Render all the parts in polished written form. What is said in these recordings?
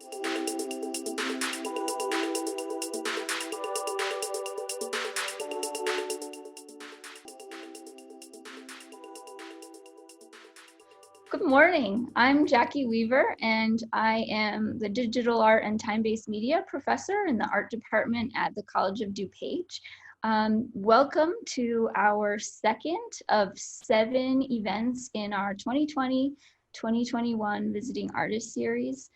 Good morning. I'm Jackie Weaver, and I am the Digital Art and Time-Based Media Professor in the Art Department at the College of DuPage. Welcome to our second of 7 events in our 2020-2021 Visiting Artists Series.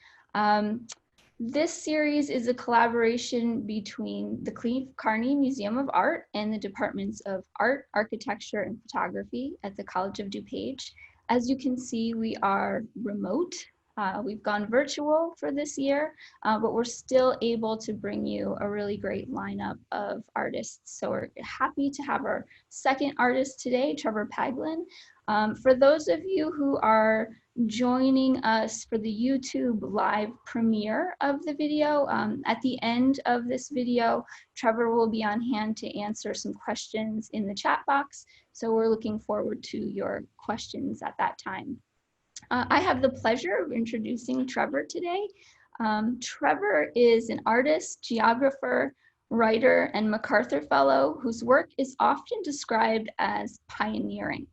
This series is a collaboration between the Cleve Carney Museum of Art and the Departments of Art, Architecture, and Photography at the College of DuPage. As you can see, we are remote. We've gone virtual for this year, but we're still able to bring you a really great lineup of artists. So we're happy to have our second artist today, Trevor Paglen. For those of you who are joining us for the YouTube live premiere of the video, at the end of this video, Trevor will be on hand to answer some questions in the chat box. So we're looking forward to your questions at that time. I have the pleasure of introducing Trevor today. Trevor is an artist, geographer, writer, and MacArthur Fellow whose work is often described as pioneering.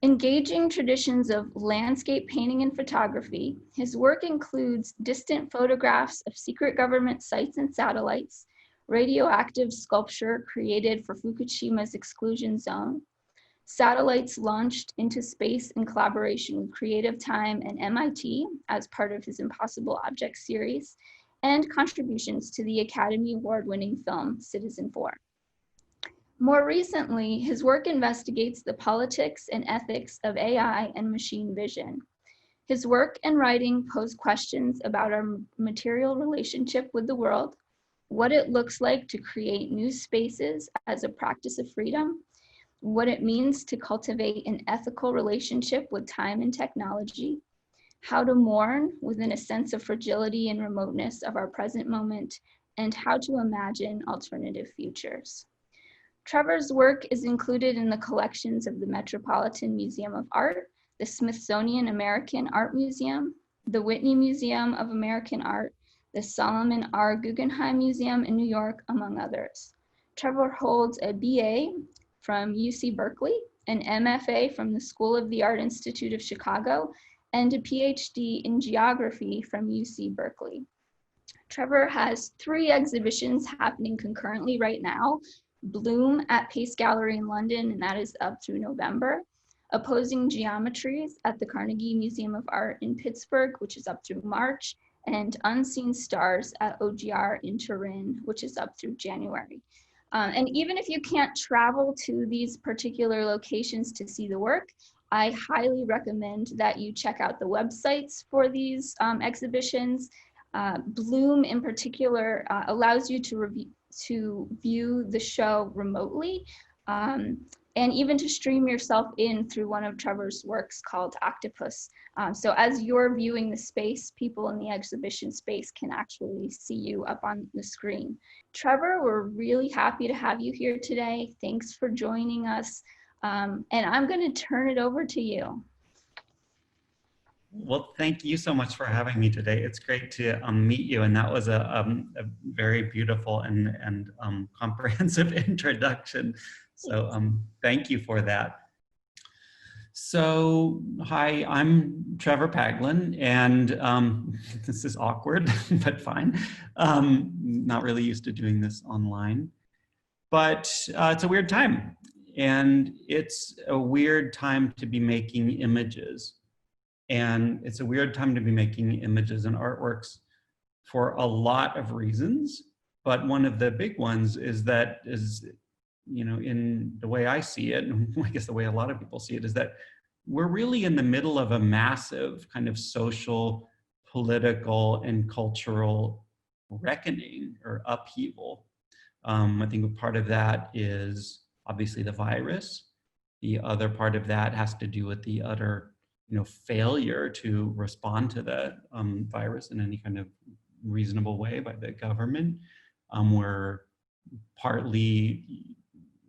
Engaging traditions of landscape painting and photography, his work includes distant photographs of secret government sites and satellites, radioactive sculpture created for Fukushima's exclusion zone, satellites launched into space in collaboration with Creative Time and MIT as part of his Impossible Objects series, and contributions to the Academy Award-winning film Citizenfour. More recently, his work investigates the politics and ethics of AI and machine vision. His work and writing pose questions about our material relationship with the world, what it looks like to create new spaces as a practice of freedom, what it means to cultivate an ethical relationship with time and technology, how to mourn within a sense of fragility and remoteness of our present moment, and how to imagine alternative futures. Trevor's work is included in the collections of the Metropolitan Museum of Art, the Smithsonian American Art Museum, the Whitney Museum of American Art, the Solomon R. Guggenheim Museum in New York, among others. Trevor holds a BA from UC Berkeley, an MFA from the School of the Art Institute of Chicago, and a Ph.D. in geography from UC Berkeley. Trevor has 3 exhibitions happening concurrently right now: Bloom at Pace Gallery in London, and that is up through November; Opposing Geometries at the Carnegie Museum of Art in Pittsburgh, which is up through March; and Unseen Stars at OGR in Turin, which is up through January. And even if you can't travel to these particular locations to see the work, I highly recommend that you check out the websites for these exhibitions. Bloom in particular allows you to view the show remotely, and even to stream yourself in through one of Trevor's works called Octopus. So as you're viewing the space, people in the exhibition space can actually see you up on the screen. Trevor, we're really happy to have you here today. Thanks for joining us. And I'm going to turn it over to you. Well, thank you so much for having me today. It's great to meet you, and that was a very beautiful and comprehensive introduction. So thank you for that. So hi, I'm Trevor Paglen, and this is awkward, but fine. Not really used to doing this online, but it's a weird time, and it's a weird time to be making images. And it's a weird time to be making images and artworks for a lot of reasons. But one of the big ones is that in the way I see it, and I guess the way a lot of people see it, is that we're really in the middle of a massive kind of social, political, and cultural reckoning or upheaval. I think part of that is obviously the virus. The other part of that has to do with the utter failure to respond to the virus in any kind of reasonable way by the government. We're partly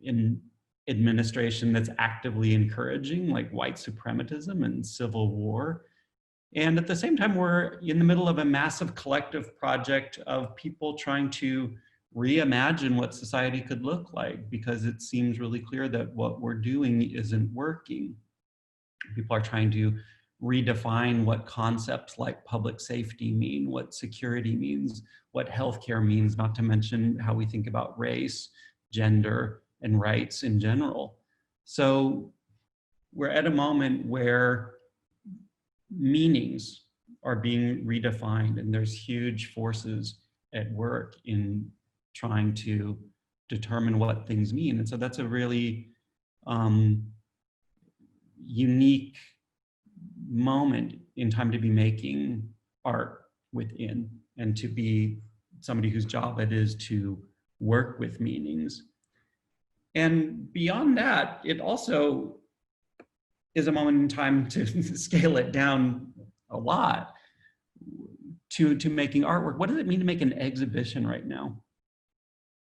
in administration that's actively encouraging like white supremacism and civil war. And at the same time, we're in the middle of a massive collective project of people trying to reimagine what society could look like, because it seems really clear that what we're doing isn't working. People are trying to redefine what concepts like public safety mean, what security means, what healthcare means, not to mention how we think about race, gender, and rights in general. So we're at a moment where meanings are being redefined, and there's huge forces at work in trying to determine what things mean. And so that's a really unique moment in time to be making art within, and to be somebody whose job it is to work with meanings. And beyond that, it also is a moment in time to scale it down a lot to making artwork. What does it mean to make an exhibition right now?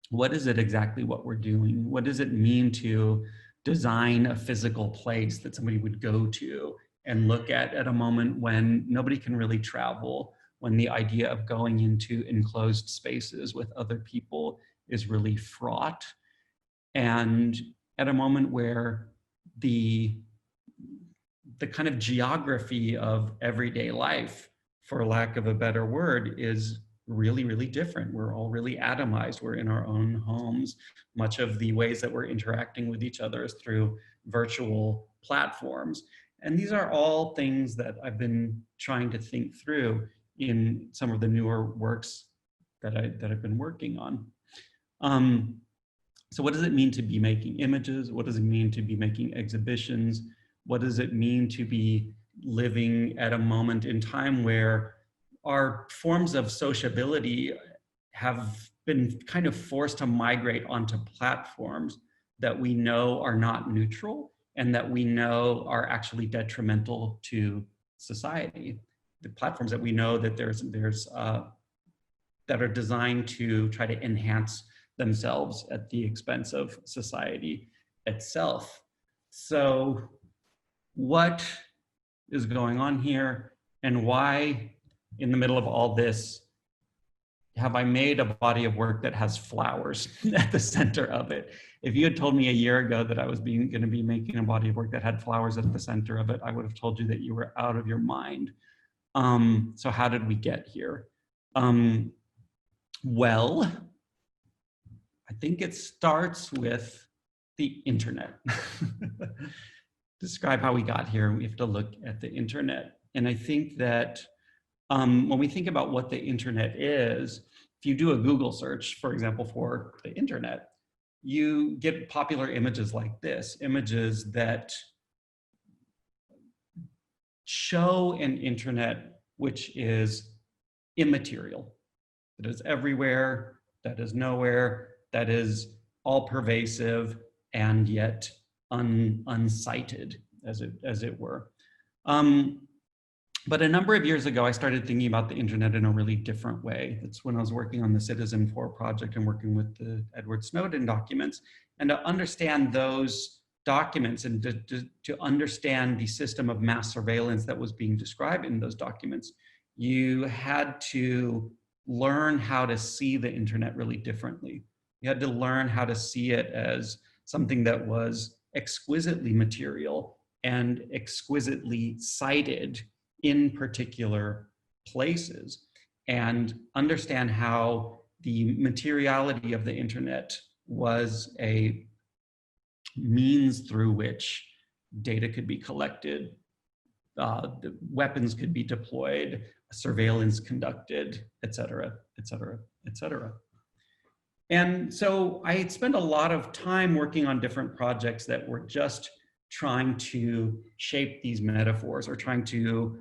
What is it exactly what we're doing? What does it mean to design a physical place that somebody would go to and look at a moment when nobody can really travel, when the idea of going into enclosed spaces with other people is really fraught, and at a moment where the kind of geography of everyday life, for lack of a better word, is really, really different. We're all really atomized. We're in our own homes. Much of the ways that we're interacting with each other is through virtual platforms. And these are all things that I've been trying to think through in some of the newer works that I've been working on. So what does it mean to be making images? What does it mean to be making exhibitions? What does it mean to be living at a moment in time where our forms of sociability have been kind of forced to migrate onto platforms that we know are not neutral and that we know are actually detrimental to society? The platforms that we know that that are designed to try to enhance themselves at the expense of society itself. So what is going on here, and why, in the middle of all this, have I made a body of work that has flowers at the center of it? If you had told me a year ago that I was going to be making a body of work that had flowers at the center of it, I would have told you that you were out of your mind. So how did we get here? Well, I think it starts with the internet. Describe how we got here, we have to look at the internet. And I think that when we think about what the internet is, if you do a Google search, for example, for the internet, you get popular images like this, images that show an internet which is immaterial, that is everywhere, that is nowhere, that is all pervasive, and yet unsighted, as it were. But a number of years ago, I started thinking about the internet in a really different way. That's when I was working on the Citizenfour project and working with the Edward Snowden documents. And to understand those documents and to understand the system of mass surveillance that was being described in those documents, you had to learn how to see the internet really differently. You had to learn how to see it as something that was exquisitely material and exquisitely sited in particular places, and understand how the materiality of the internet was a means through which data could be collected, weapons could be deployed, surveillance conducted, et cetera, et cetera, et cetera. And so I had spent a lot of time working on different projects that were just trying to shape these metaphors, or trying to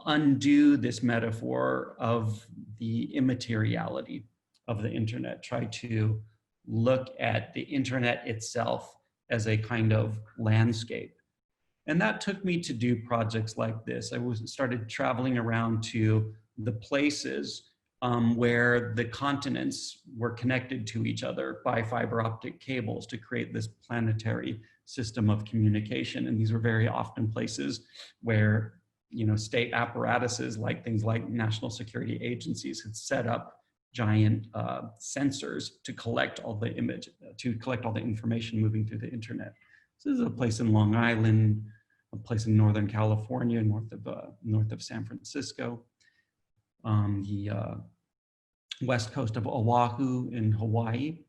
undo this metaphor of the immateriality of the internet, try to look at the internet itself as a kind of landscape. And that took me to do projects like this. I started traveling around to the places where the continents were connected to each other by fiber optic cables to create this planetary system of communication. And these were very often places where state apparatuses like things like national security agencies had set up giant sensors to collect all the information moving through the internet. So this is a place in Long Island, a place in Northern California, north of San Francisco, the west coast of Oahu in Hawaii.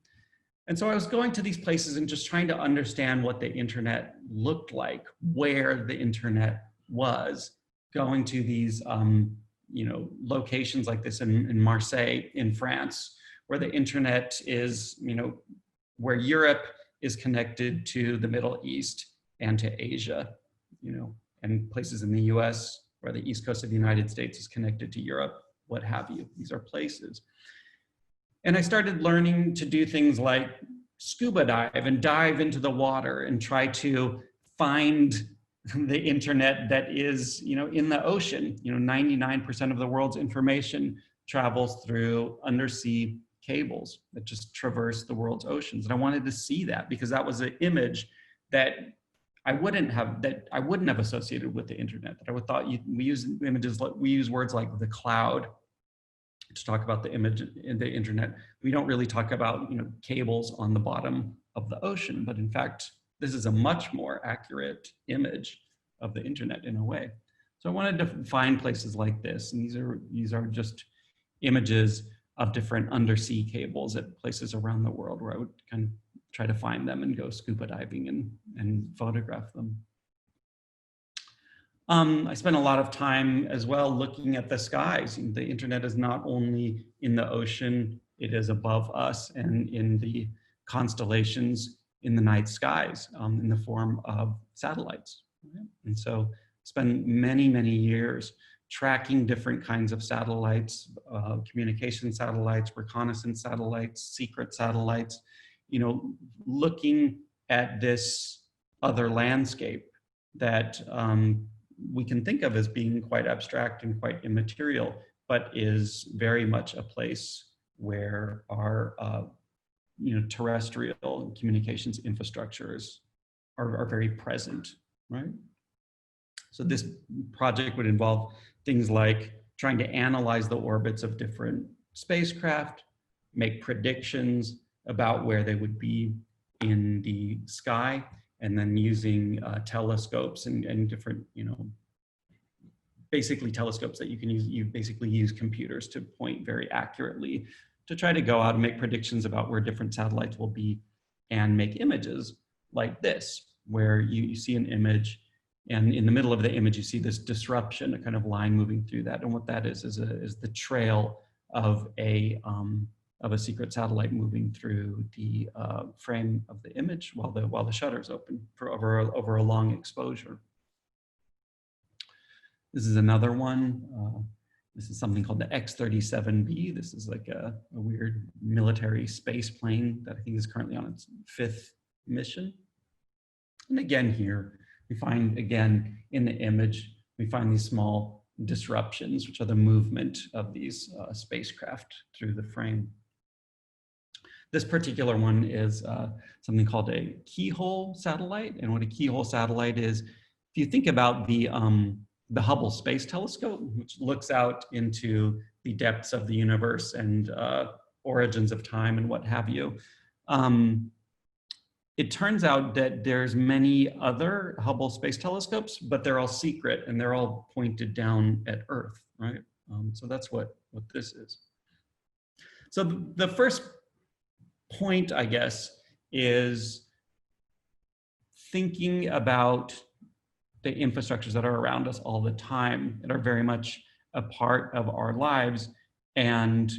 And so I was going to these places and just trying to understand what the internet looked like, where the internet was, going to these locations like this in Marseille, in France, where the internet is, where Europe is connected to the Middle East and to Asia, and places in the US where the East Coast of the United States is connected to Europe, what have you. These are places. And I started learning to do things like scuba dive and dive into the water and try to find the internet that is, in the ocean. 99% of the world's information travels through undersea cables that just traverse the world's oceans. And I wanted to see that because that was an image that I wouldn't have associated with the internet. That I would thought we use words like the cloud to talk about the image in the internet. We don't really talk about cables on the bottom of the ocean, but in fact, this is a much more accurate image of the internet in a way. So I wanted to find places like this, and these are just images of different undersea cables at places around the world where I would kind of try to find them and go scuba diving and photograph them. I spent a lot of time as well looking at the skies. The internet is not only in the ocean, it is above us and in the constellations in the night skies in the form of satellites. And so spent many, many years tracking different kinds of satellites, communication satellites, reconnaissance satellites, secret satellites, looking at this other landscape that we can think of as being quite abstract and quite immaterial, but is very much a place where our terrestrial communications infrastructures are very present, right? So this project would involve things like trying to analyze the orbits of different spacecraft, make predictions about where they would be in the sky, and then using telescopes and different, basically telescopes that you can use. You basically use computers to point very accurately to try to go out and make predictions about where different satellites will be and make images like this, where you see an image and in the middle of the image, you see this disruption, a kind of line moving through that. And what that is the trail of a secret satellite moving through the frame of the image while the shutter's open for over a long exposure. This is another one. This is something called the X-37B. This is like a weird military space plane that I think is currently on its 5th mission. And again here, we find, again, in the image, we find these small disruptions, which are the movement of these spacecraft through the frame. This particular one is something called a keyhole satellite. And what a keyhole satellite is, if you think about the Hubble Space Telescope, which looks out into the depths of the universe and origins of time and what have you, it turns out that there's many other Hubble Space Telescopes, but they're all secret and they're all pointed down at Earth, right? So that's what this is. So the first point, I guess, is thinking about the infrastructures that are around us all the time, that are very much a part of our lives, and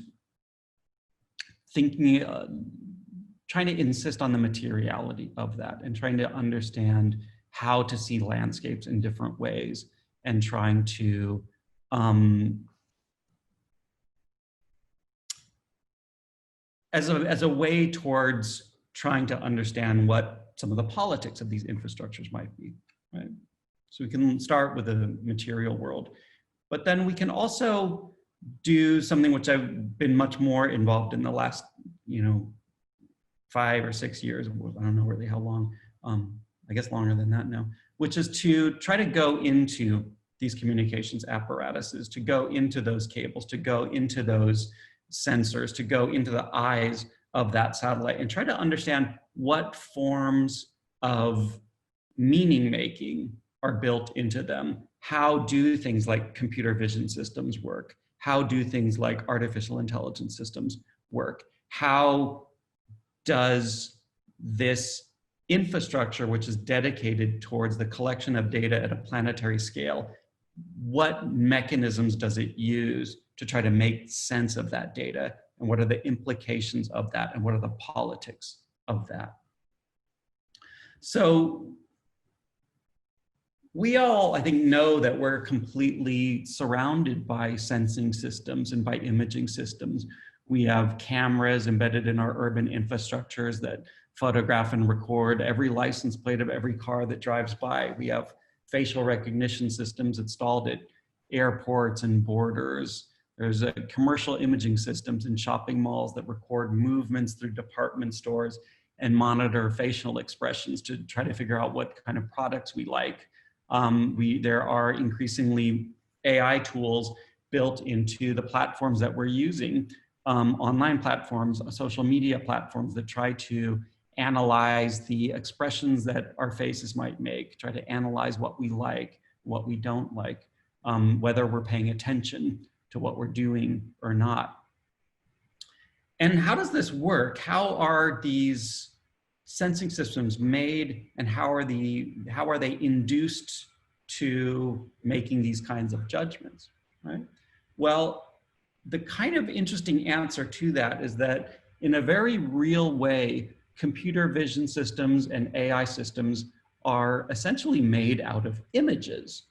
thinking, trying to insist on the materiality of that and trying to understand how to see landscapes in different ways and trying to as a way towards trying to understand what some of the politics of these infrastructures might be, right? So we can start with the material world, but then we can also do something which I've been much more involved in the last, 5 or 6 years. I don't know really how long, I guess longer than that now, which is to try to go into these communications apparatuses, to go into those cables, to go into those sensors, to go into the eyes of that satellite and try to understand what forms of meaning making are built into them. How do things like computer vision systems work? How do things like artificial intelligence systems work? How does this infrastructure, which is dedicated towards the collection of data at a planetary scale, what mechanisms does it use to try to make sense of that data? And what are the implications of that? And what are the politics of that? So we all, I think, know that we're completely surrounded by sensing systems and by imaging systems. We have cameras embedded in our urban infrastructures that photograph and record every license plate of every car that drives by. We have facial recognition systems installed at airports and borders. There's commercial imaging systems in shopping malls that record movements through department stores and monitor facial expressions to try to figure out what kind of products we like. There are increasingly AI tools built into the platforms that we're using, online platforms, social media platforms that try to analyze the expressions that our faces might make, try to analyze what we like, what we don't like, whether we're paying attention to what we're doing or not. And how does this work? How are these sensing systems made, and how are they induced to making these kinds of judgments, right? Well, the kind of interesting answer to that is that in a very real way, computer vision systems and AI systems are essentially made out of images.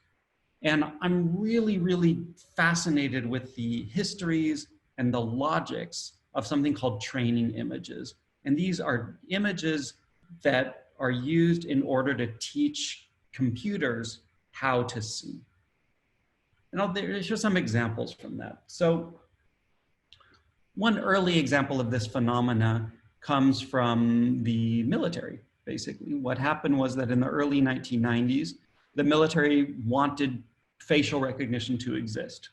And I'm really, really fascinated with the histories and the logics of something called training images. And these are images that are used in order to teach computers how to see. And I'll show some examples from that. So one early example of this phenomena comes from the military, basically. What happened was that in the early 1990s, the military wanted facial recognition to exist.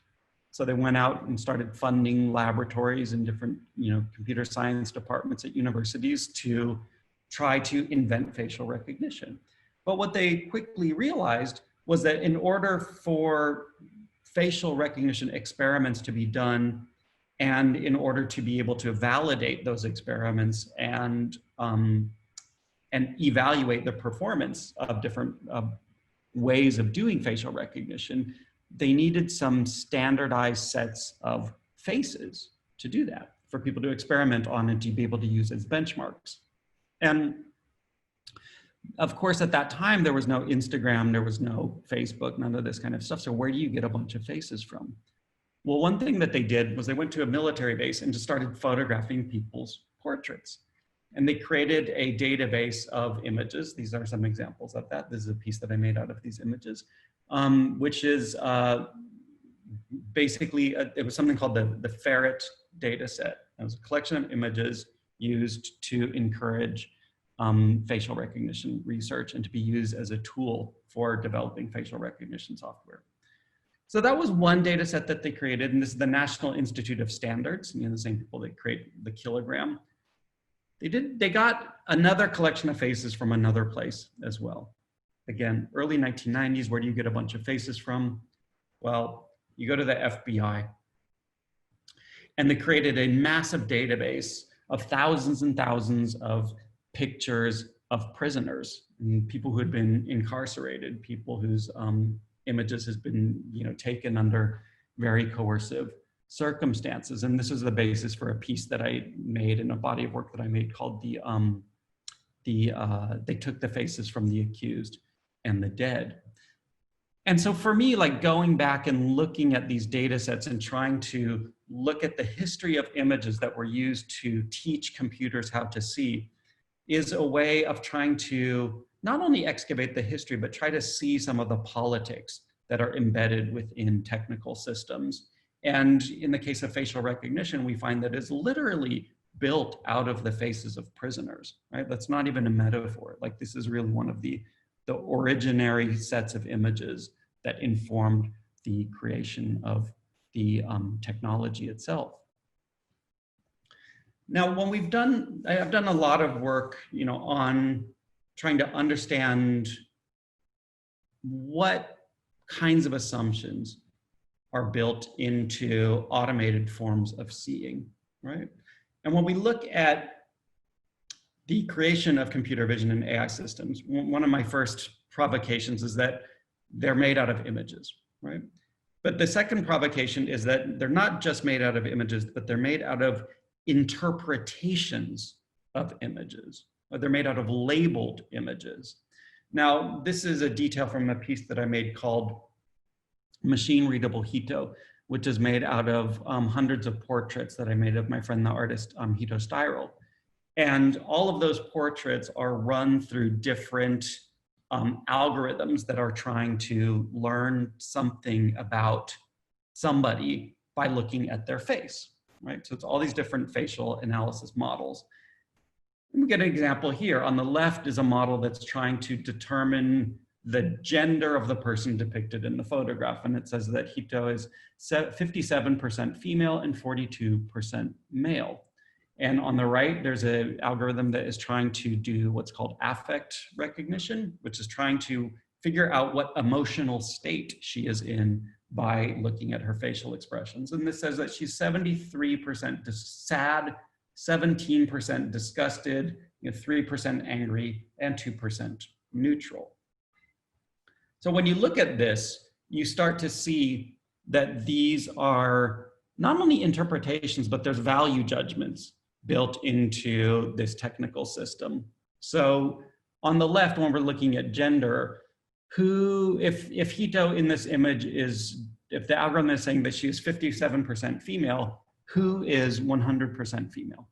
So they went out and started funding laboratories and different, computer science departments at universities to try to invent facial recognition. But what they quickly realized was that in order for facial recognition experiments to be done, and in order to be able to validate those experiments and evaluate the performance of different ways of doing facial recognition, they needed some standardized sets of faces to do that, for people to experiment on and to be able to use as benchmarks. And of course, at that time, there was no Instagram, there was no Facebook, none of this kind of stuff. So where do you get a bunch of faces from? Well, one thing that they did was they went to a military base and just started photographing people's portraits. And they created a database of images. These are some examples of that. This is a piece that I made out of these images, which is basically, it was something called the Ferret data set. It was a collection of images used to encourage facial recognition research and to be used as a tool for developing facial recognition software. So that was one data set that they created, and this is the National Institute of Standards, the same people that create the kilogram. They got another collection of faces from another place as well. Again, early 1990s, where do you get a bunch of faces from? Well, you go to the FBI. And they created a massive database of thousands and thousands of pictures of prisoners, and people who had been incarcerated, people whose images has been taken under very coercive circumstances. And this is the basis for a piece that I made in a body of work that I made called They Took the Faces from the Accused and the Dead. And so for me, like going back and looking at these data sets and trying to look at the history of images that were used to teach computers how to see is a way of trying to not only excavate the history, but try to see some of the politics that are embedded within technical systems. And in the case of facial recognition, we find that it's literally built out of the faces of prisoners, right? That's not even a metaphor. Like this is really one of the originary sets of images that informed the creation of the technology itself. Now, when I've done a lot of work, on trying to understand what kinds of assumptions are built into automated forms of seeing, right? And when we look at the creation of computer vision and AI systems, one of my first provocations is that they're made out of images, right? But the second provocation is that they're not just made out of images, but they're made out of interpretations of images, or they're made out of labeled images. Now, this is a detail from a piece that I made called Machine Readable Hito, which is made out of hundreds of portraits that I made of my friend, the artist Hito Styrel. And all of those portraits are run through different algorithms that are trying to learn something about somebody by looking at their face, right? So it's all these different facial analysis models. We get an example here. On the left is a model that's trying to determine the gender of the person depicted in the photograph. And it says that Hito is 57% female and 42% male. And on the right, there's an algorithm that is trying to do what's called affect recognition, which is trying to figure out what emotional state she is in by looking at her facial expressions. And this says that she's 73% sad, 17% disgusted, 3% angry, and 2% neutral. So when you look at this, you start to see that these are not only interpretations, but there's value judgments built into this technical system. So on the left, when we're looking at gender, if Hito in this image if the algorithm is saying that she is 57% female, who is 100% female,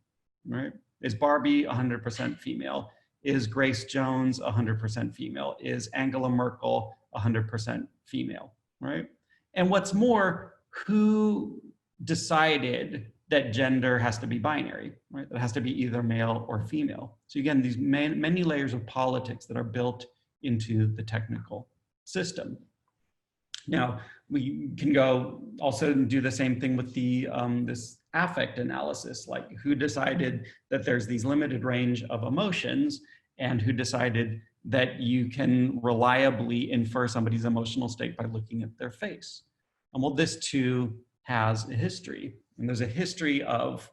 right? Is Barbie 100% female? Is Grace Jones 100% female? Is Angela Merkel 100% female, right? And what's more, who decided that gender has to be binary, right? It has to be either male or female. So again, these many layers of politics that are built into the technical system. Now, we can go also do the same thing with the this affect analysis, like who decided that there's these limited range of emotions and who decided that you can reliably infer somebody's emotional state by looking at their face. And well, this too has a history. And there's a history of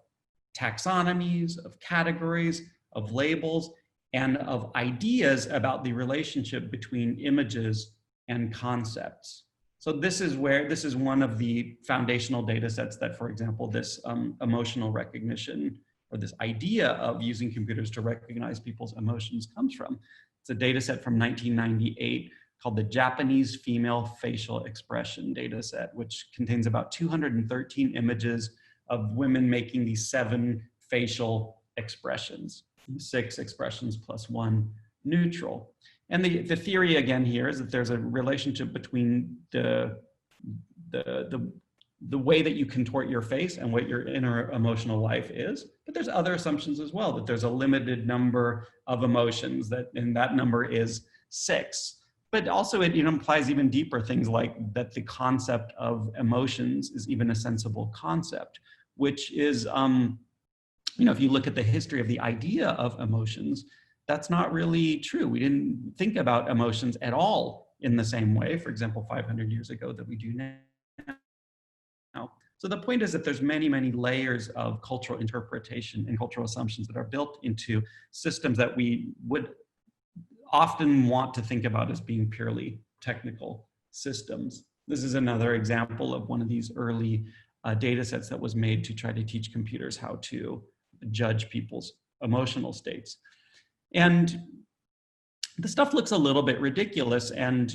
taxonomies, of categories, of labels, and of ideas about the relationship between images and concepts. So this is one of the foundational data sets that, for example, this emotional recognition, or this idea of using computers to recognize people's emotions, comes from. It's a data set from 1998 called the Japanese Female Facial Expression data set, which contains about 213 images of women making these 7 facial expressions, 6 expressions plus 1 neutral. And the theory again here is that there's a relationship between the way that you contort your face and what your inner emotional life is. But there's other assumptions as well, that there's a limited number of emotions, and that number is 6. But also it implies even deeper things, like that the concept of emotions is even a sensible concept, which is, if you look at the history of the idea of emotions, that's not really true. We didn't think about emotions at all in the same way, for example, 500 years ago, that we do now. So the point is that there's many, many layers of cultural interpretation and cultural assumptions that are built into systems that we would often want to think about as being purely technical systems. This is another example of one of these early data sets that was made to try to teach computers how to judge people's emotional states. And the stuff looks a little bit ridiculous, and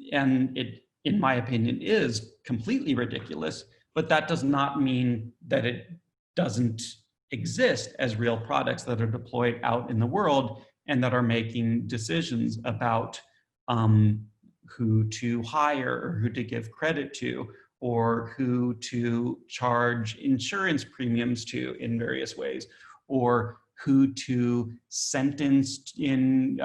it, in my opinion, is completely ridiculous, but that does not mean that it doesn't exist as real products that are deployed out in the world and that are making decisions about who to hire, or who to give credit to, or who to charge insurance premiums to in various ways, or who to sentence in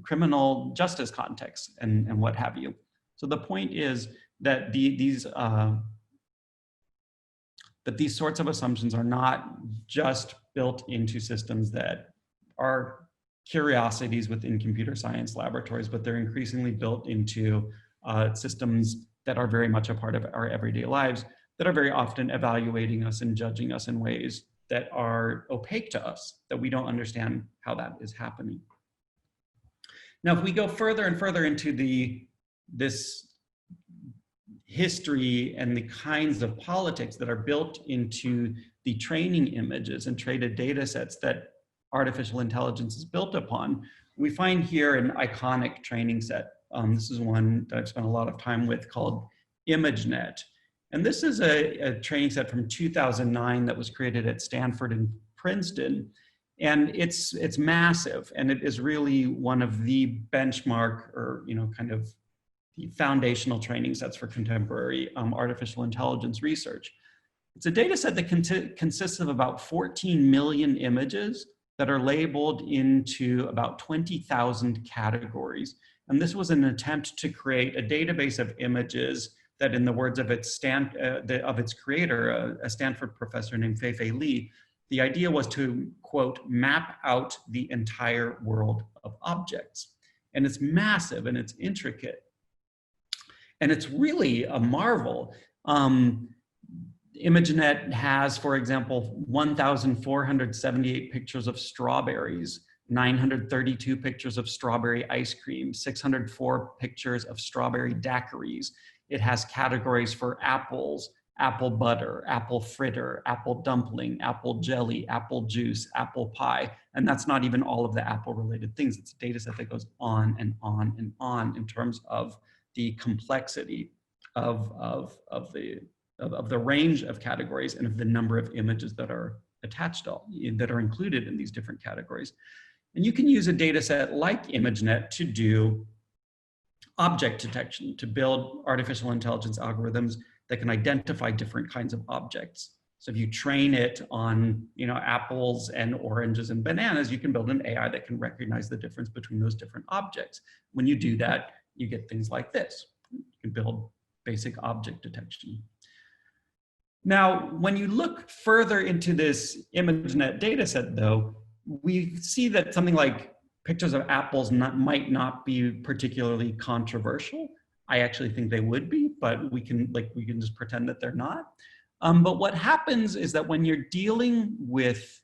criminal justice contexts and what have you. So the point is that these sorts of assumptions are not just built into systems that are curiosities within computer science laboratories, but they're increasingly built into systems that are very much a part of our everyday lives, that are very often evaluating us and judging us in ways that are opaque to us, that we don't understand how that is happening. Now, if we go further and further into this history and the kinds of politics that are built into the training images and traded data sets that artificial intelligence is built upon, we find here an iconic training set. This is one that I've spent a lot of time with called ImageNet. And this is a training set from 2009 that was created at Stanford and Princeton. And it's massive, and it is really one of the benchmark or, kind of the foundational training sets for contemporary artificial intelligence research. It's a data set that consists of about 14 million images that are labeled into about 20,000 categories. And this was an attempt to create a database of images that, in the words of its creator, a Stanford professor named Fei-Fei Li, the idea was to, quote, map out the entire world of objects. And it's massive and it's intricate. And it's really a marvel. ImageNet has, for example, 1,478 pictures of strawberries, 932 pictures of strawberry ice cream, 604 pictures of strawberry daiquiris. It has categories for apples, apple butter, apple fritter, apple dumpling, apple jelly, apple juice, apple pie. And that's not even all of the apple related things. It's a data set that goes on and on and on in terms of the complexity of the range of categories and of the number of images that are attached, that are included in these different categories. And you can use a data set like ImageNet to do object detection, to build artificial intelligence algorithms that can identify different kinds of objects. So if you train it on, apples and oranges and bananas, you can build an AI that can recognize the difference between those different objects. When you do that, you get things like this. You can build basic object detection. Now, when you look further into this ImageNet data set, though, we see that something like pictures of apples might not be particularly controversial. I actually think they would be, but we can just pretend that they're not. But what happens is that when you're dealing with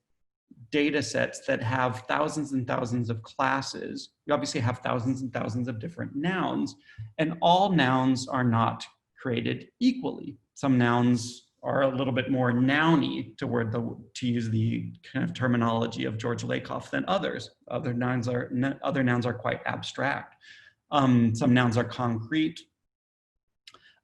data sets that have thousands and thousands of classes, you obviously have thousands and thousands of different nouns, and all nouns are not created equally. Some nouns are a little bit more nouny, to use the kind of terminology of George Lakoff, than others. Other nouns are quite abstract. Some nouns are concrete.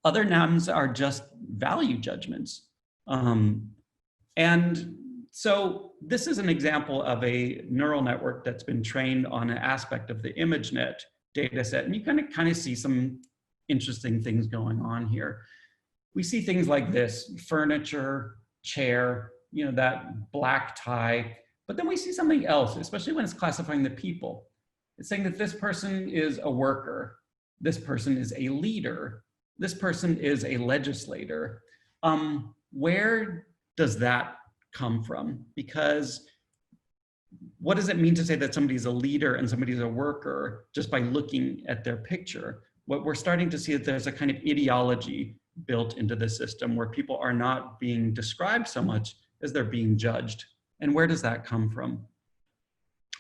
Other nouns are just value judgments. And so this is an example of a neural network that's been trained on an aspect of the ImageNet data set. And you kind of see some interesting things going on here. We see things like this: furniture, chair, that black tie. But then we see something else, especially when it's classifying the people. It's saying that this person is a worker, this person is a leader, this person is a legislator. Where does that come from? Because what does it mean to say that somebody's a leader and somebody's a worker just by looking at their picture? What we're starting to see is there's a kind of ideology built into the system where people are not being described so much as they're being judged. And where does that come from?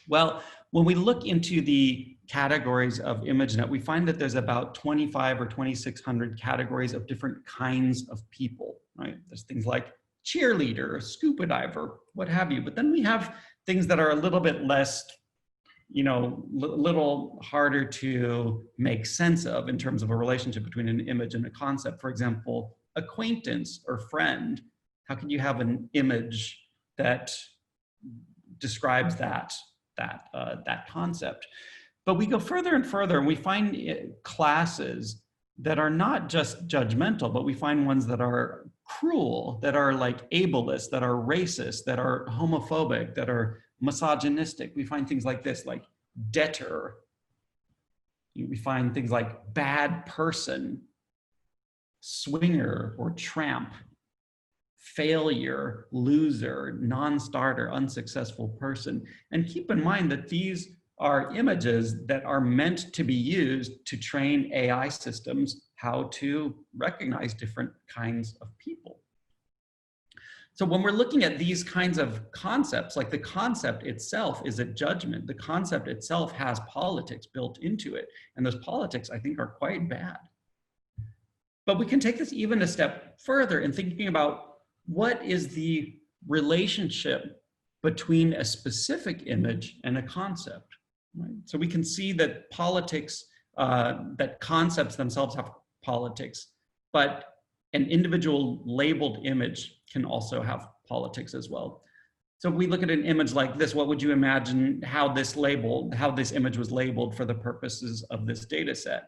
Well, when we look into the categories of ImageNet, we find that there's about 25 or 2,600 categories of different kinds of people, right? There's things like cheerleader, scuba diver, what have you. But then we have things that are a little bit less, little harder to make sense of in terms of a relationship between an image and a concept. For example, acquaintance or friend. How can you have an image that describes that concept? But we go further and further, and we find classes that are not just judgmental, but we find ones that are cruel, that are like ableist, that are racist, that are homophobic, that are misogynistic. We find things like this, like debtor. We find things like bad person, swinger or tramp, failure, loser, non-starter, unsuccessful person. And keep in mind that these are images that are meant to be used to train AI systems how to recognize different kinds of people. So when we're looking at these kinds of concepts, like the concept itself is a judgment. The concept itself has politics built into it. And those politics, I think, are quite bad. But we can take this even a step further in thinking about what is the relationship between a specific image and a concept, right? So we can see that politics, that concepts themselves have politics, but an individual labeled image can also have politics as well. So if we look at an image like this, what would you imagine how this image was labeled for the purposes of this data set?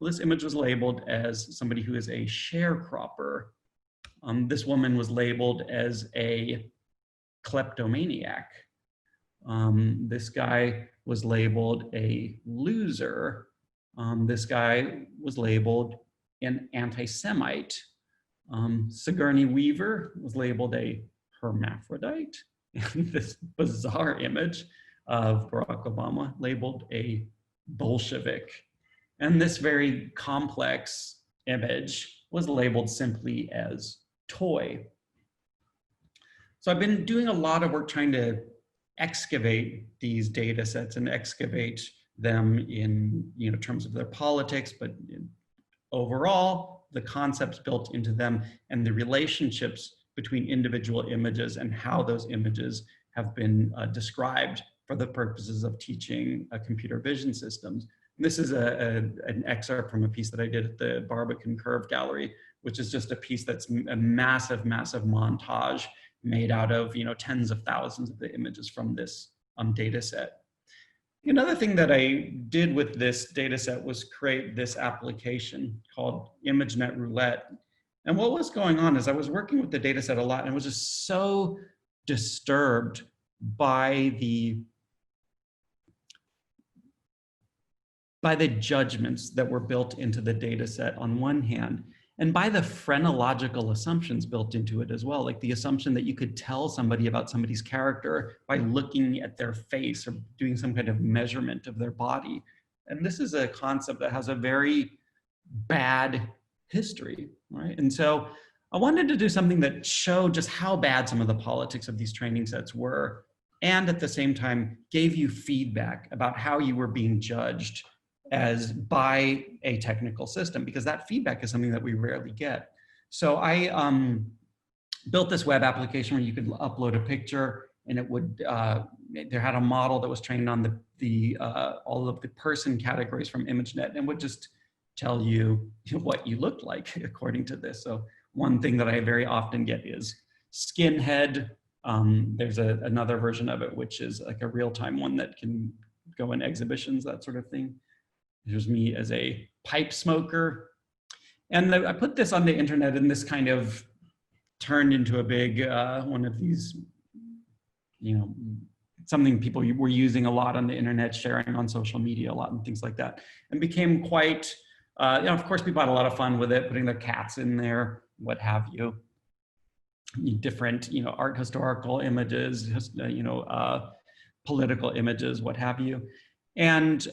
Well, this image was labeled as somebody who is a sharecropper. This woman was labeled as a kleptomaniac. This guy was labeled a loser. This guy was labeled an anti-Semite. Sigourney Weaver was labeled a hermaphrodite. And this bizarre image of Barack Obama labeled a Bolshevik. And this very complex image was labeled simply as toy. So I've been doing a lot of work trying to excavate these data sets and excavate them in terms of their politics, but overall, the concepts built into them and the relationships between individual images and how those images have been described for the purposes of teaching computer vision systems. And this is an excerpt from a piece that I did at the Barbican Curve Gallery, which is just a piece that's a massive, massive montage made out of tens of thousands of the images from this data set. Another thing that I did with this data set was create this application called ImageNet Roulette. And what was going on is I was working with the data set a lot and was just so disturbed by the judgments that were built into the data set on one hand, and by the phrenological assumptions built into it as well, like the assumption that you could tell somebody about somebody's character by looking at their face or doing some kind of measurement of their body. And this is a concept that has a very bad history, right? And so I wanted to do something that showed just how bad some of the politics of these training sets were, and at the same time gave you feedback about how you were being judged as by a technical system, because that feedback is something that we rarely get. So I built this web application where you could upload a picture, and it would there had a model that was trained on all of the person categories from ImageNet, and would just tell you what you looked like according to this. So one thing that I very often get is skinhead. There's another version of it, which is like a real-time one that can go in exhibitions, that sort of thing. Here's me as a pipe smoker. And I put this on the internet, and this kind of turned into a big, one of these, something people were using a lot on the internet, sharing on social media a lot and things like that, and became quite, of course, people had a lot of fun with it, putting their cats in there, what have you. Different, art historical images, political images, what have you. And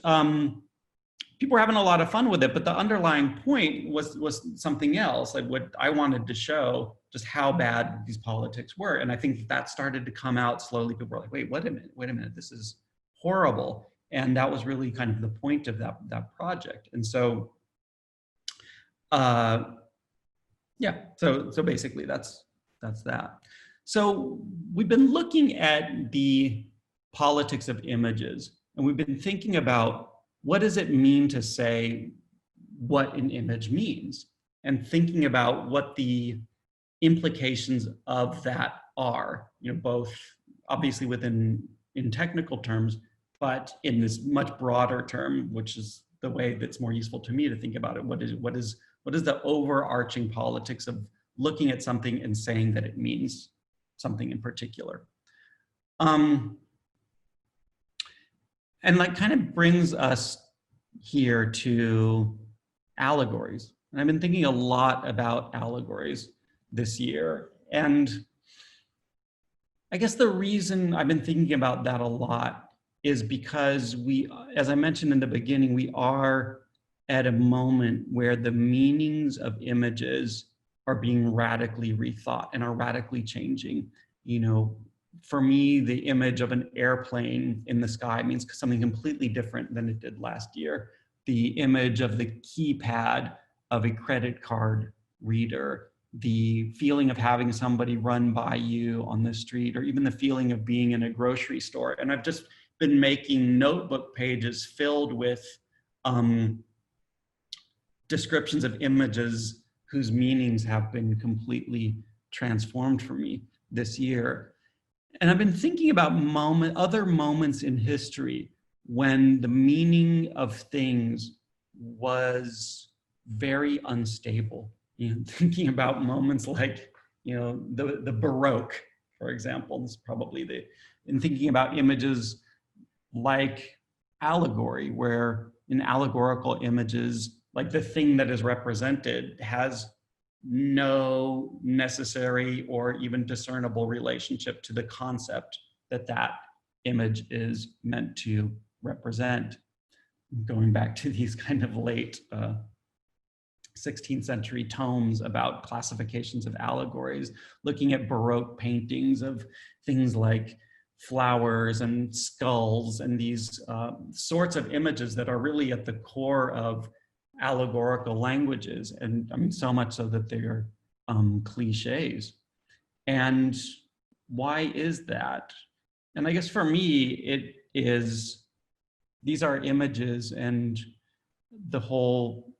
people were having a lot of fun with it, but the underlying point was something else. Like what I wanted to show just how bad these politics were. And I think that started to come out slowly. People were like, wait a minute, this is horrible. And that was really kind of the point of that project. And so, yeah, so basically that's that. So we've been looking at the politics of images, and we've been thinking about what does it mean to say what an image means, and thinking about what the implications of that are, both obviously in technical terms, but in this much broader term, which is the way that's more useful to me to think about it. What is the overarching politics of looking at something and saying that it means something in particular? And like kind of brings us here to allegories. And I've been thinking a lot about allegories this year. And I guess the reason I've been thinking about that a lot is because we, as I mentioned in the beginning, we are at a moment where the meanings of images are being radically rethought and are radically changing. You know, for me, the image of an airplane in the sky means something completely different than it did last year. The image of the keypad of a credit card reader, the feeling of having somebody run by you on the street, or even the feeling of being in a grocery store. And I've just been making notebook pages filled with descriptions of images whose meanings have been completely transformed for me this year. And I've been thinking about other moments in history when the meaning of things was very unstable. You know, thinking about moments like, you know, the Baroque, for example. This is probably in thinking about images like allegory, where in allegorical images, like the thing that is represented has no necessary or even discernible relationship to the concept that that image is meant to represent. Going back to these kind of late 16th century tomes about classifications of allegories, looking at Baroque paintings of things like flowers and skulls and these sorts of images that are really at the core of allegorical languages, and I mean so much so that they're cliches. And why is that? And I guess for me, it is, these are images, and the whole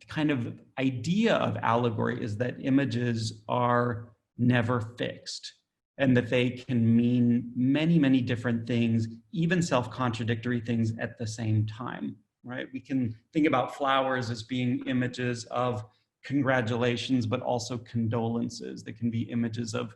kind of idea of allegory is that images are never fixed, and that they can mean many, many different things, even self-contradictory things at the same time, right? We can think about flowers as being images of congratulations, but also condolences. They can be images of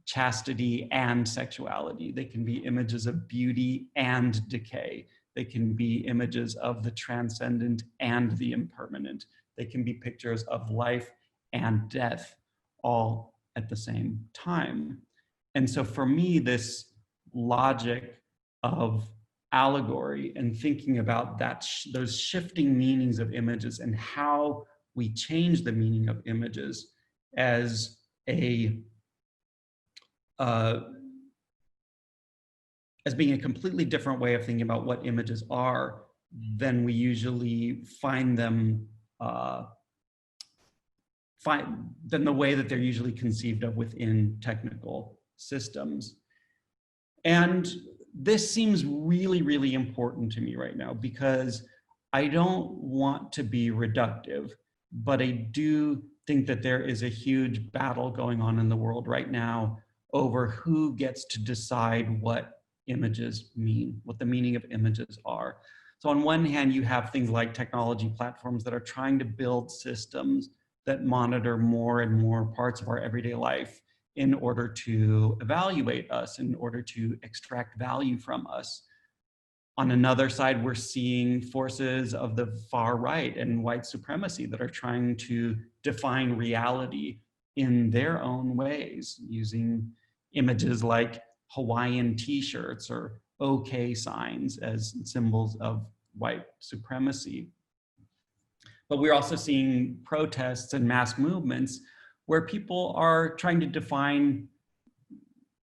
chastity and sexuality. They can be images of beauty and decay. They can be images of the transcendent and the impermanent. They can be pictures of life and death all at the same time. And so for me, this logic of allegory and thinking about that, those shifting meanings of images and how we change the meaning of images as as being a completely different way of thinking about what images are than we usually find them, than the way that they're usually conceived of within technical systems. And this seems really, really important to me right now, because I don't want to be reductive, but I do think that there is a huge battle going on in the world right now over who gets to decide what images mean, what the meaning of images are. So on one hand, you have things like technology platforms that are trying to build systems that monitor more and more parts of our everyday life in order to evaluate us, in order to extract value from us. On another side, we're seeing forces of the far right and white supremacy that are trying to define reality in their own ways, using images like Hawaiian t-shirts or OK signs as symbols of white supremacy. But we're also seeing protests and mass movements where people are trying to define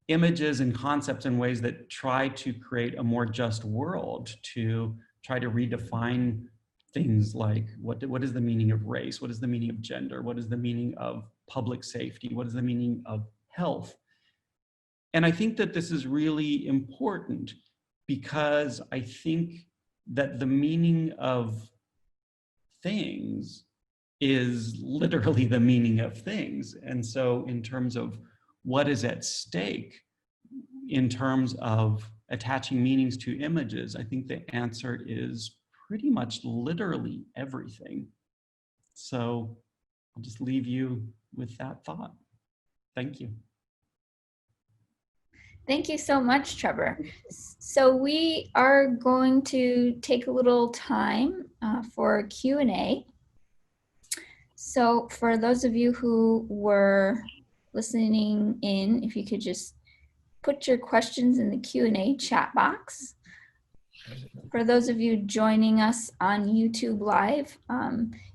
images and concepts in ways that try to create a more just world, to try to redefine things like what is the meaning of race? What is the meaning of gender? What is the meaning of public safety? What is the meaning of health? And I think that this is really important, because I think that the meaning of things is literally the meaning of things. And so in terms of what is at stake in terms of attaching meanings to images, I think the answer is pretty much literally everything. So I'll just leave you with that thought. Thank you. Thank you so much, Trevor. So we are going to take a little time for Q&A. So for those of you who were listening in, if you could just put your questions in the Q&A chat box. For those of you joining us on YouTube Live,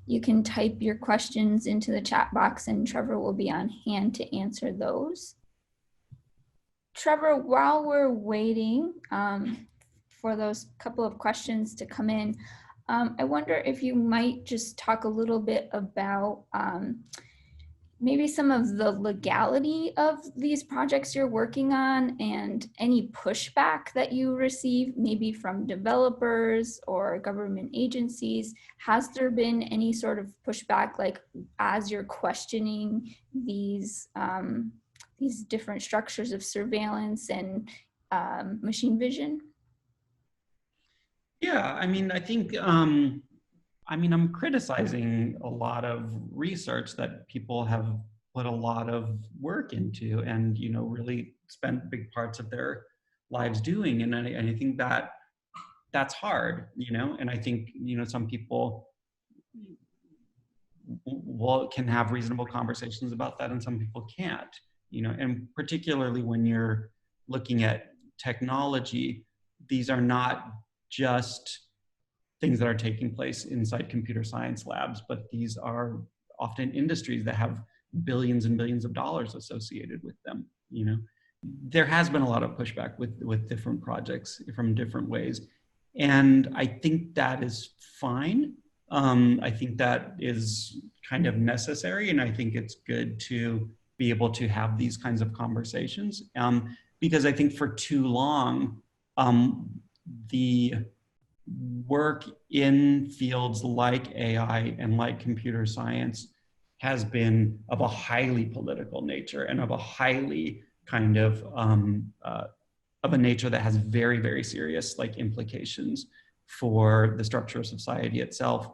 you can type your questions into the chat box and Trevor will be on hand to answer those. Trevor, while we're waiting for those couple of questions to come in, I wonder if you might just talk a little bit about maybe some of the legality of these projects you're working on and any pushback that you receive maybe from developers or government agencies. Has there been any sort of pushback, like as you're questioning these different structures of surveillance and machine vision? Yeah, I mean, I think, I'm criticizing a lot of research that people have put a lot of work into and, really spent big parts of their lives doing. And I think that that's hard, and I think, some people can have reasonable conversations about that and some people can't, and particularly when you're looking at technology, these are not just things that are taking place inside computer science labs, but these are often industries that have billions and billions of dollars associated with them. There has been a lot of pushback with different projects from different ways, and I think that is fine. I think that is kind of necessary, and I think it's good to be able to have these kinds of conversations, because I think for too long, the work in fields like AI and like computer science has been of a highly political nature and of a highly kind of a nature that has very, very serious implications for the structure of society itself,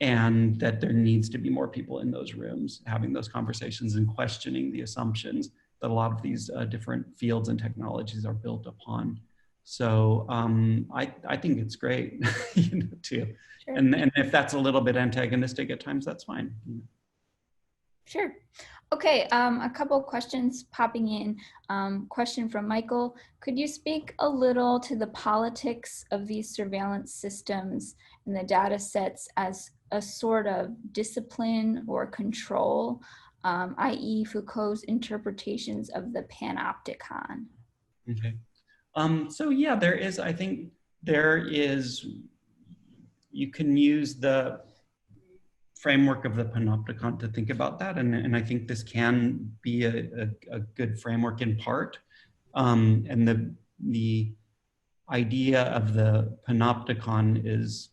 and that there needs to be more people in those rooms having those conversations and questioning the assumptions that a lot of these different fields and technologies are built upon. So I think it's great, too. Sure. And if that's a little bit antagonistic at times, that's fine. Sure. Okay, a couple questions popping in. Question from Michael. Could you speak a little to the politics of these surveillance systems and the data sets as a sort of discipline or control, i.e. Foucault's interpretations of the panopticon? Okay. So yeah, I think you can use the framework of the panopticon to think about that. And I think this can be a good framework in part. And the idea of the panopticon is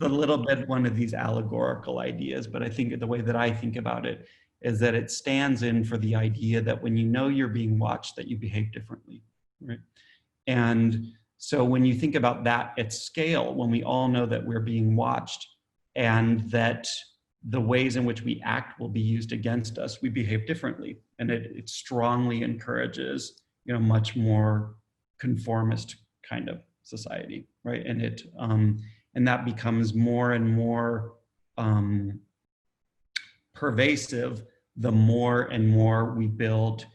a little bit one of these allegorical ideas, but I think the way that I think about it is that it stands in for the idea that when you know you're being watched, that you behave differently, right? And so when you think about that at scale, when we all know that we're being watched and that the ways in which we act will be used against us, we behave differently. And it strongly encourages, much more conformist kind of society, right? And that becomes more and more pervasive the more and more we build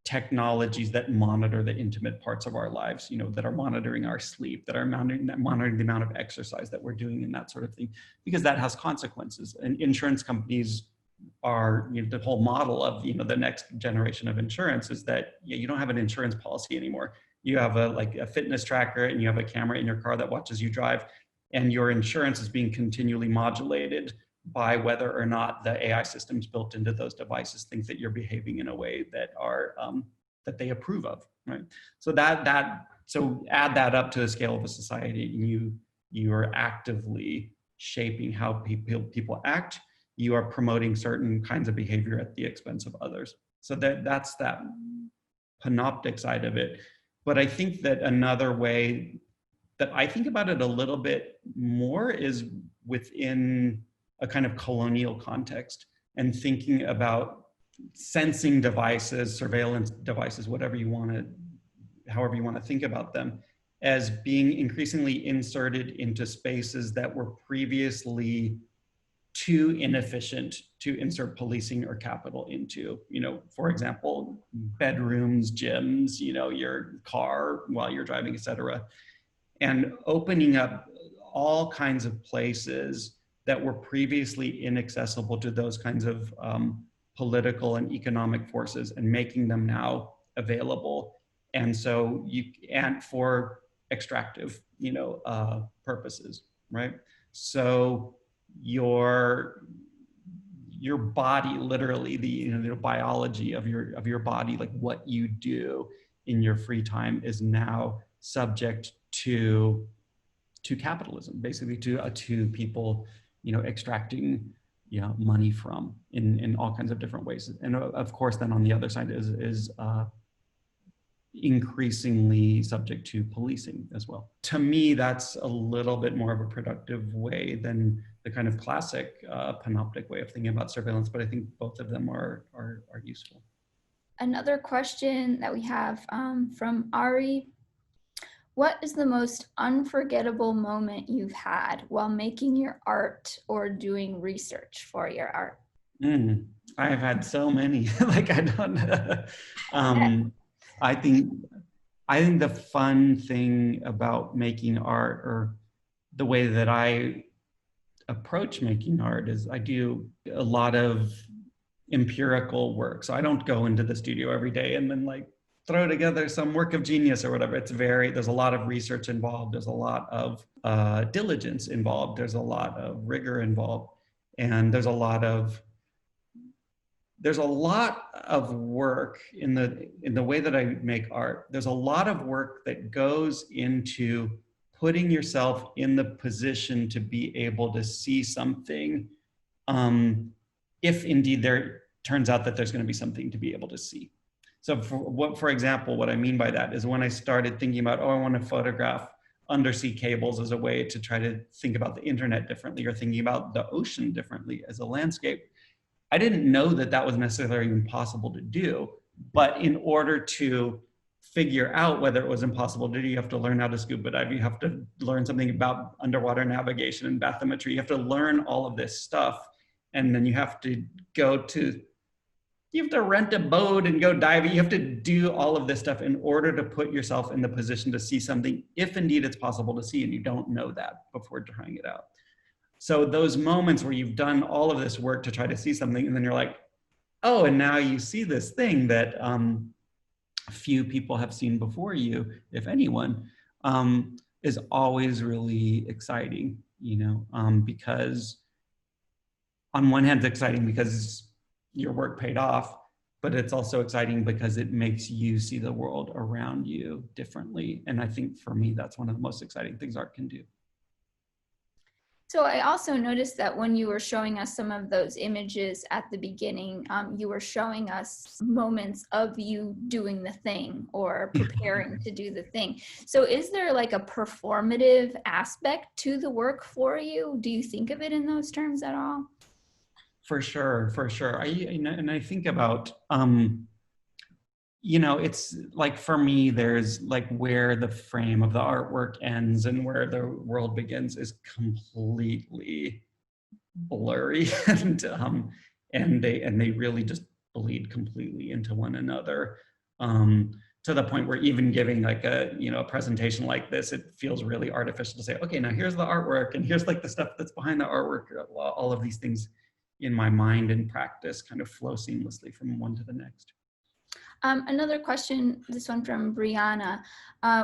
technologies that monitor the intimate parts of our lives, that are monitoring our sleep, that are monitoring the amount of exercise that we're doing and that sort of thing, because that has consequences. And insurance companies are, the whole model of, the next generation of insurance is that you don't have an insurance policy anymore. You have a fitness tracker and you have a camera in your car that watches you drive, and your insurance is being continually modulated by whether or not the AI systems built into those devices think that you're behaving in a way that are that they approve of, right? So so add that up to the scale of a society, and you are actively shaping how people act. You are promoting certain kinds of behavior at the expense of others. So that's that panoptic side of it. But I think that another way that I think about it a little bit more is within a kind of colonial context, and thinking about sensing devices, surveillance devices, whatever you want to, however you want to think about them, as being increasingly inserted into spaces that were previously too inefficient to insert policing or capital into. For example, bedrooms, gyms, your car while you're driving, etc. And opening up all kinds of places that were previously inaccessible to those kinds of political and economic forces, and making them now available. And so and for extractive, purposes, right? So your body, literally the biology of your body, like what you do in your free time, is now subject to capitalism, basically to people extracting money from in all kinds of different ways. And of course then on the other side is increasingly subject to policing as well. To me, that's a little bit more of a productive way than the kind of classic panoptic way of thinking about surveillance, but I think both of them are useful. Another question that we have from Ari: what is the most unforgettable moment you've had while making your art or doing research for your art? I've had so many. Like, I don't know. I think the fun thing about making art, or the way that I approach making art, is I do a lot of empirical work. So I don't go into the studio every day and then like throw together some work of genius or whatever. There's a lot of research involved. There's a lot of diligence involved. There's a lot of rigor involved. And there's a lot of work in the way that I make art. There's a lot of work that goes into putting yourself in the position to be able to see something, if indeed there turns out that there's going to be something to be able to see. So for example, what I mean by that is when I started thinking about, I want to photograph undersea cables as a way to try to think about the internet differently, or thinking about the ocean differently as a landscape, I didn't know that that was necessarily even possible to do. But in order to figure out whether it was impossible to do, you have to learn how to scuba dive. You have to learn something about underwater navigation and bathymetry. You have to learn all of this stuff. And then you have to rent a boat and go diving. You have to do all of this stuff in order to put yourself in the position to see something, if indeed it's possible to see, and you don't know that before trying it out. So those moments where you've done all of this work to try to see something, and then you're like, oh, and now you see this thing that few people have seen before you, if anyone, is always really exciting, because on one hand, it's exciting because your work paid off, but it's also exciting because it makes you see the world around you differently. And I think for me, that's one of the most exciting things art can do. So I also noticed that when you were showing us some of those images at the beginning, you were showing us moments of you doing the thing or preparing to do the thing. So is there like a performative aspect to the work for you? Do you think of it in those terms at all? For sure. I think about, it's like, for me, there's like where the frame of the artwork ends and where the world begins is completely blurry, and they really just bleed completely into one another, to the point where even giving like a presentation like this, it feels really artificial to say, okay, now here's the artwork and here's like the stuff that's behind the artwork. All of these things in my mind and practice kind of flow seamlessly from one to the next. Another question, this one from Brianna.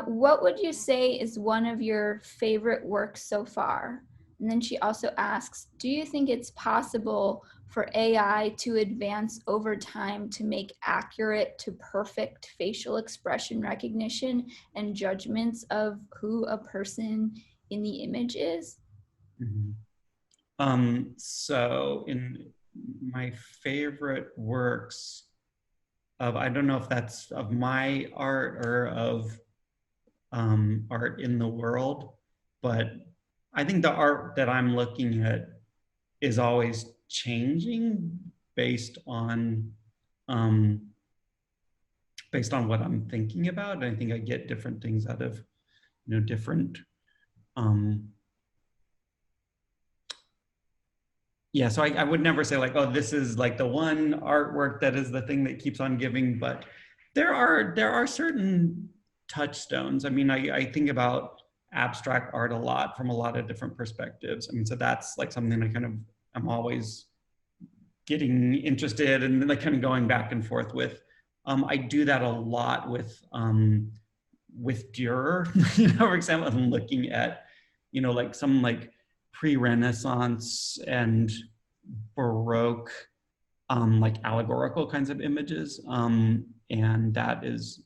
What would you say is one of your favorite works so far? And then she also asks, do you think it's possible for AI to advance over time to make accurate to perfect facial expression recognition and judgments of who a person in the image is? Mm-hmm. So in my favorite works I don't know if that's of my art or of art in the world, but I think the art that I'm looking at is always changing based on based on what I'm thinking about. And I think I get different things out of, different, yeah, so I would never say like, oh, this is like the one artwork that is the thing that keeps on giving, but there are certain touchstones. I mean, I think about abstract art a lot from a lot of different perspectives. I mean, so that's like something I kind of, I'm always getting interested and like kind of going back and forth with. I do that a lot with Dürer, for example. I'm looking at, like some like pre-Renaissance and Baroque, like allegorical kinds of images. And that is,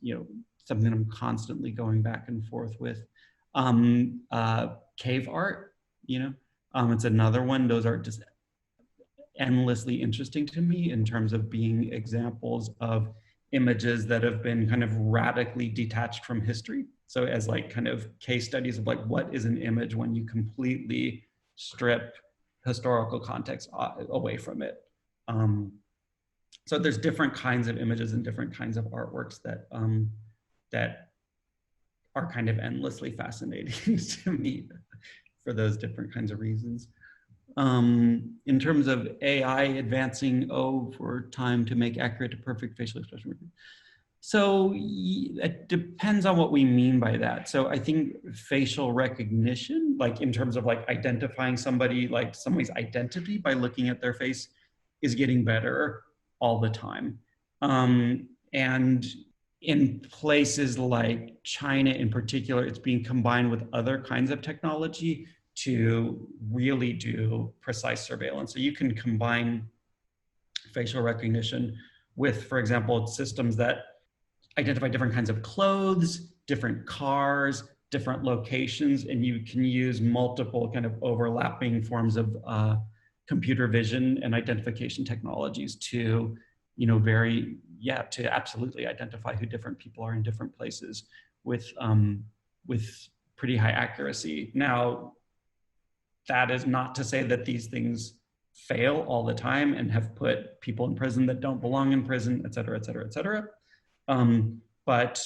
something I'm constantly going back and forth with. Cave art, it's another one. Those are just endlessly interesting to me in terms of being examples of images that have been kind of radically detached from history. So as like kind of case studies of like, what is an image when you completely strip historical context away from it. So there's different kinds of images and different kinds of artworks that that are kind of endlessly fascinating to me for those different kinds of reasons. In terms of AI advancing over time to make accurate to perfect facial expression. So it depends on what we mean by that. So I think facial recognition, like in terms of like identifying somebody, like somebody's identity by looking at their face, is getting better all the time. And in places like China in particular, it's being combined with other kinds of technology to really do precise surveillance. So you can combine facial recognition with, for example, systems that identify different kinds of clothes, different cars, different locations, and you can use multiple kind of overlapping forms of computer vision and identification technologies to, to absolutely identify who different people are in different places with pretty high accuracy. Now, that is not to say that these things fail all the time and have put people in prison that don't belong in prison, et cetera, et cetera, et cetera. But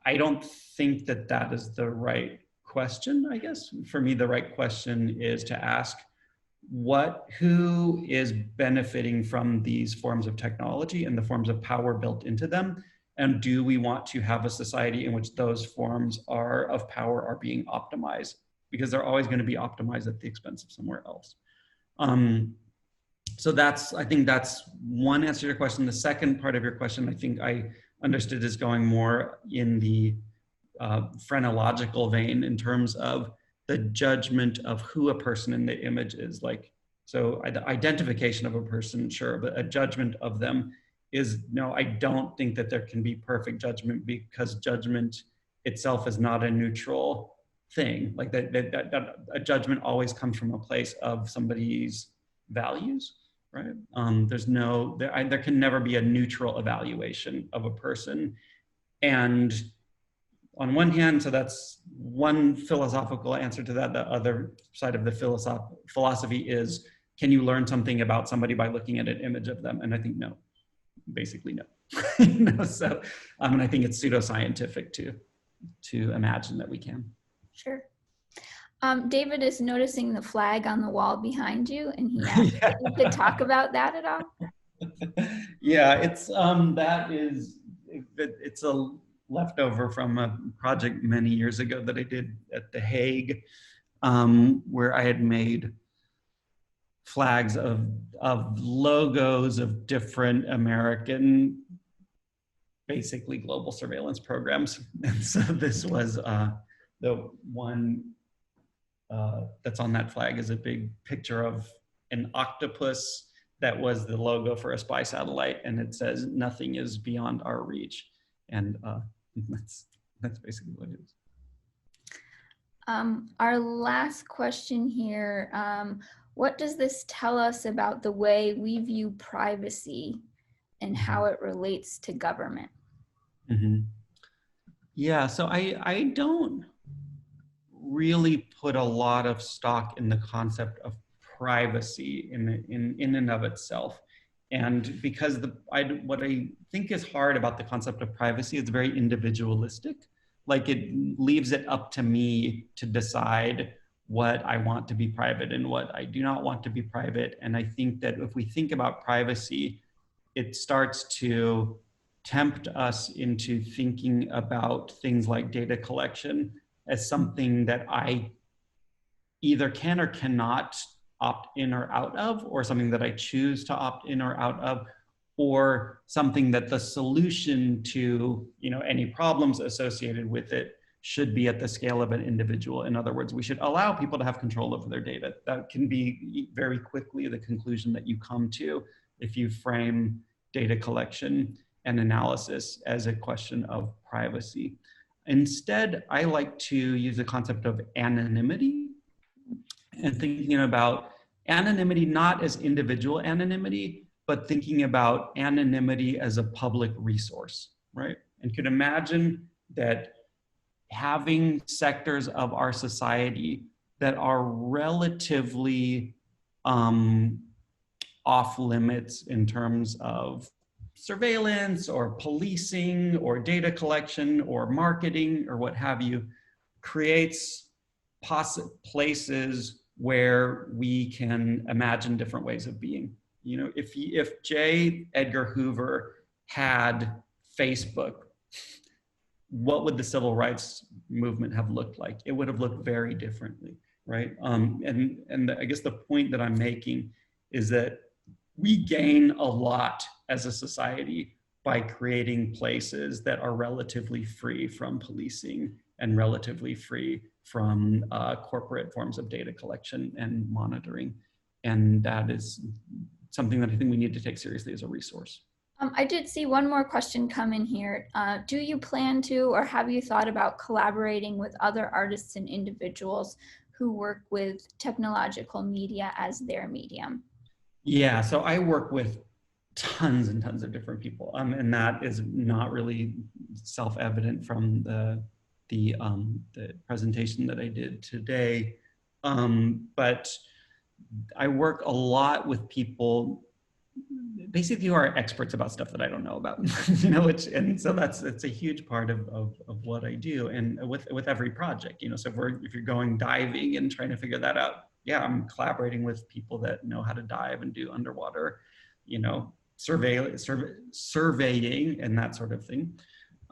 I don't think that that is the right question, I guess. For me, the right question is to ask who is benefiting from these forms of technology and the forms of power built into them? And do we want to have a society in which those forms of power are being optimized? Because they're always going to be optimized at the expense of somewhere else. So I think that's one answer to your question. The second part of your question, I think I understood is going more in the phrenological vein in terms of the judgment of who a person in the image is. Like, so the identification of a person, sure, but a judgment of them is, no, I don't think that there can be perfect judgment, because judgment itself is not a neutral thing. Like that a judgment always comes from a place of somebody's values, right? There can never be a neutral evaluation of a person. And on one hand, so that's one philosophical answer to that. The other side of the philosophy is, can you learn something about somebody by looking at an image of them? And I think no, basically no. So, and I think it's pseudoscientific to imagine that we can. Sure. David is noticing the flag on the wall behind you, and he asked if you could talk about that at all. Yeah, it's it's a leftover from a project many years ago that I did at The Hague, where I had made flags of logos of different American, basically global surveillance programs. And so this was the one that's on that flag is a big picture of an octopus that was the logo for a spy satellite, and it says, "Nothing is beyond our reach." And that's basically what it is. Our last question here, what does this tell us about the way we view privacy and how it relates to government? Mm-hmm. Yeah, so I don't really put a lot of stock in the concept of privacy in and of itself. And because what I think is hard about the concept of privacy, it's very individualistic. Like it leaves it up to me to decide what I want to be private and what I do not want to be private. And I think that if we think about privacy, it starts to tempt us into thinking about things like data collection as something that I either can or cannot opt in or out of, or something that I choose to opt in or out of, or something that the solution to any problems associated with it should be at the scale of an individual. In other words, we should allow people to have control over their data. That can be very quickly the conclusion that you come to if you frame data collection and analysis as a question of privacy. Instead, I like to use the concept of anonymity, and thinking about anonymity not as individual anonymity, but thinking about anonymity as a public resource, right? And could imagine that having sectors of our society that are relatively off limits in terms of surveillance or policing or data collection or marketing or what have you, creates places where we can imagine different ways of being. If J. Edgar Hoover had Facebook, what would the civil rights movement have looked like? It would have looked very differently, right? And I guess the point that I'm making is that we gain a lot as a society by creating places that are relatively free from policing and relatively free from corporate forms of data collection and monitoring. And that is something that I think we need to take seriously as a resource. I did see one more question come in here. Do you plan to, or have you thought about collaborating with other artists and individuals who work with technological media as their medium? Yeah, so I work with tons and tons of different people, and that is not really self-evident from the presentation that I did today. But I work a lot with people basically who are experts about stuff that I don't know about, and so it's a huge part of what I do, and with every project, so if you're going diving and trying to figure that out, yeah, I'm collaborating with people that know how to dive and do underwater, surveying and that sort of thing.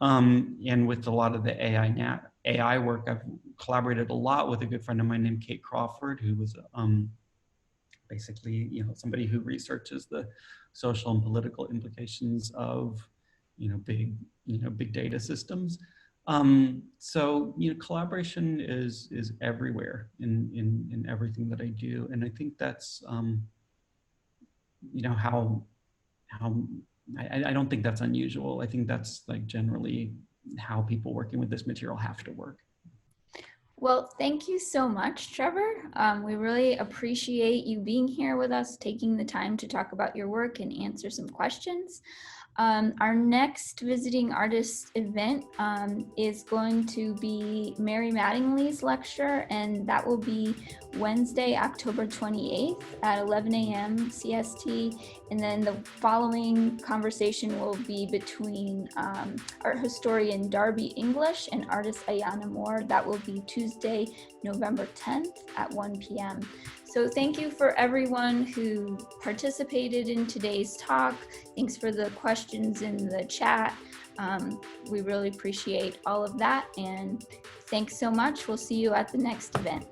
And with a lot of the AI work, I've collaborated a lot with a good friend of mine named Kate Crawford, who was basically somebody who researches the social and political implications of big data systems. So collaboration is everywhere in everything that I do, and I think that's how I don't think that's unusual. I think that's like generally how people working with this material have to work. Well, thank you so much, Trevor. We really appreciate you being here with us, taking the time to talk about your work and answer some questions. Our next visiting artist event is going to be Mary Mattingly's lecture, and that will be Wednesday, October 28th at 11 a.m. CST. And then the following conversation will be between art historian Darby English and artist Ayana Moore. That will be Tuesday, November 10th at 1 p.m. So thank you for everyone who participated in today's talk. Thanks for the questions in the chat. We really appreciate all of that. And thanks so much. We'll see you at the next event.